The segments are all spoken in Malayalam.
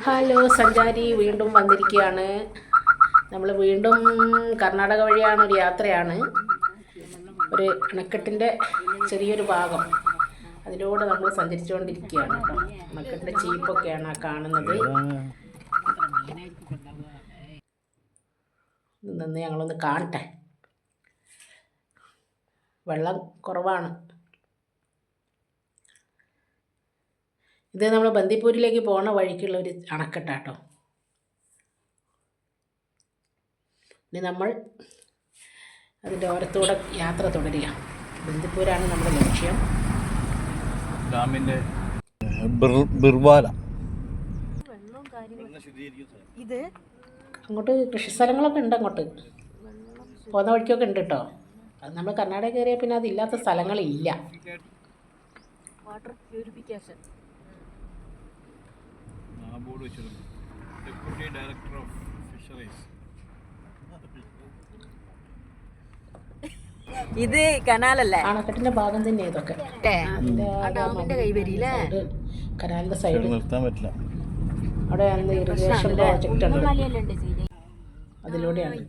ഹലോ സഞ്ചാരി വീണ്ടും വന്നിരിക്കുകയാണ്. നമ്മൾ വീണ്ടും കർണാടക വഴിയാണ് ഒരു യാത്രയാണ്. ഒരു അണക്കെട്ടിൻ്റെ ചെറിയൊരു ഭാഗം അതിലൂടെ നമ്മൾ സഞ്ചരിച്ചുകൊണ്ടിരിക്കുകയാണ് കേട്ടോ. അണക്കെട്ടിൻ്റെ ചീപ്പൊക്കെയാണ് ആ കാണുന്നത്. നിന്ന് ഞങ്ങളൊന്ന് കാണട്ടെ. വെള്ളം കുറവാണ്. ഇത് നമ്മൾ ബന്ദിപ്പൂരിലേക്ക് പോകുന്ന വഴിക്കുള്ള ഒരു അണക്കെട്ടാട്ടോ. ഇനി നമ്മൾ അതിൻ്റെ ഓരത്തൂടെ യാത്ര തുടരുക. ബന്ദിപ്പൂരാണ് നമ്മുടെ ലക്ഷ്യം. ഡാമിൻ്റെ ഇത് അങ്ങോട്ട് കൃഷി സ്ഥലങ്ങളൊക്കെ ഉണ്ട്. അങ്ങോട്ട് പോകുന്ന വഴിക്കൊക്കെ ഉണ്ട് കേട്ടോ. അത് നമ്മൾ കർണാടക കയറിയാൽ പിന്നെ അതില്ലാത്ത സ്ഥലങ്ങളില്ല. Water purification deputy director of fisheries. ഇത് കനാലല്ലേ? അണക്കെട്ടിന്റെ ഭാഗം തന്നെ ഇതൊക്കെ. കനാലിന്റെ സൈഡ് നിർത്താൻ പറ്റില്ല. അവിടെ ഇറിഗേഷൻ പ്രോജക്റ്റ് ഉണ്ട്. അതിലൂടെയാണ്.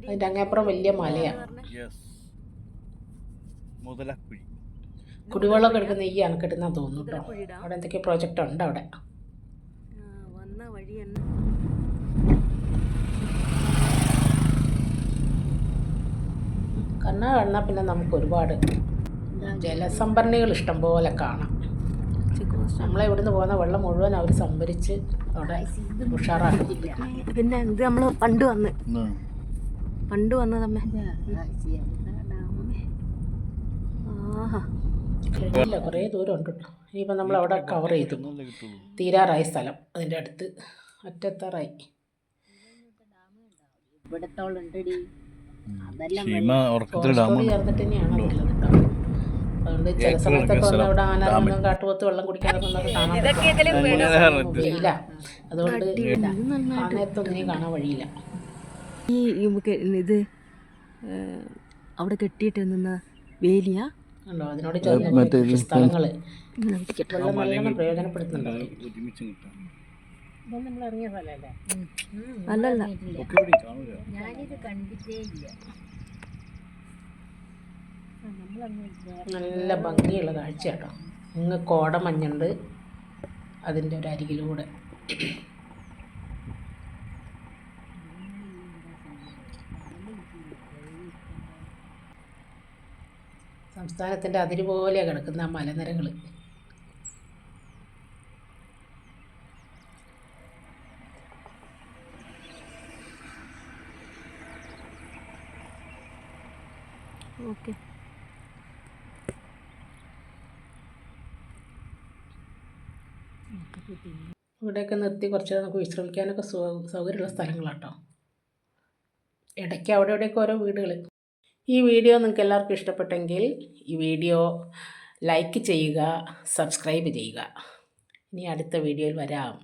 അതിന്റെ അങ്ങേപ്പുറം വലിയ മലയാണ്. കുടിവെള്ളമൊക്കെ എടുക്കുന്ന ഈ അണക്കെട്ടിന്നാ തോന്നുന്നു കേട്ടോ. അവിടെ എന്തൊക്കെ പ്രോജക്റ്റ് ഉണ്ട് അവിടെ. കർണാടക വന്നാൽ പിന്നെ നമുക്ക് ഒരുപാട് ജലസംഭരണികൾ ഇഷ്ടം പോലെ കാണാം. നമ്മളെ ഇവിടുന്ന് പോകുന്ന വെള്ളം മുഴുവൻ അവർ സംഭരിച്ച് അവിടെ ഉഷാറാക്കി. പിന്നെ ഇത് നമ്മൾ പണ്ട് വന്നതമ്മ. ഇല്ല, കുറേ ദൂരം ഉണ്ട് കേട്ടോ. ഇനിയിപ്പോൾ നമ്മൾ അവിടെ കവർ ചെയ്തു. തീരാറായി സ്ഥലം. അതിൻ്റെ അടുത്ത് അറ്റത്താറായി. ചേർന്നിട്ട് തന്നെയാണ് ഉള്ളത് കേട്ടോ. അതുകൊണ്ട് ചില സമയത്തൊക്കെ വന്ന് അവിടെ ആനന്ദം കാട്ടുപോത്ത് വെള്ളം കുടിക്കാനൊക്കെ കാണാൻ വെയില. അതുകൊണ്ട് ആ നേരത്തൊന്നിനും കാണാൻ വഴിയില്ല. ഈ ഇത് അവിടെ കെട്ടിയിട്ട് നിന്ന വേലിയാ ഉണ്ടോ? അതിനോട് ചേർന്ന് സ്ഥലങ്ങൾ വെള്ളം നല്ലോണം പ്രയോജനപ്പെടുത്തുന്നുണ്ടോ? ഇതൊന്നും നമ്മൾ ഇറങ്ങിയ സ്ഥലമല്ലേ? അല്ലല്ല, ഞാനിത് കണ്ടിട്ടേ ഇല്ല. നല്ല ഭംഗിയുള്ള കാഴ്ച കേട്ടോ. ഇങ്ങ് കോടമഞ്ഞുണ്ട് അതിൻ്റെ ഒരു അരികിലൂടെ. സംസ്ഥാനത്തിൻ്റെ അതിര് പോലെ കിടക്കുന്ന ആ മലനിരകൾ. ഓക്കെ, ഇവിടെയൊക്കെ നിർത്തി കുറച്ച് നമുക്ക് വിശ്രമിക്കാനൊക്കെ സൗകര്യമുള്ള സ്ഥലങ്ങളാട്ടോ. ഇടയ്ക്ക് അവിടെ ഇവിടെയൊക്കെ ഓരോ വീടുകൾ. ഈ വീഡിയോ നിങ്ങൾക്ക് എല്ലാവർക്കും ഇഷ്ടപ്പെട്ടെങ്കിൽ ഈ വീഡിയോ ലൈക്ക് ചെയ്യുക, സബ്സ്ക്രൈബ് ചെയ്യുക. ഇനി അടുത്ത വീഡിയോയിൽ വരാം.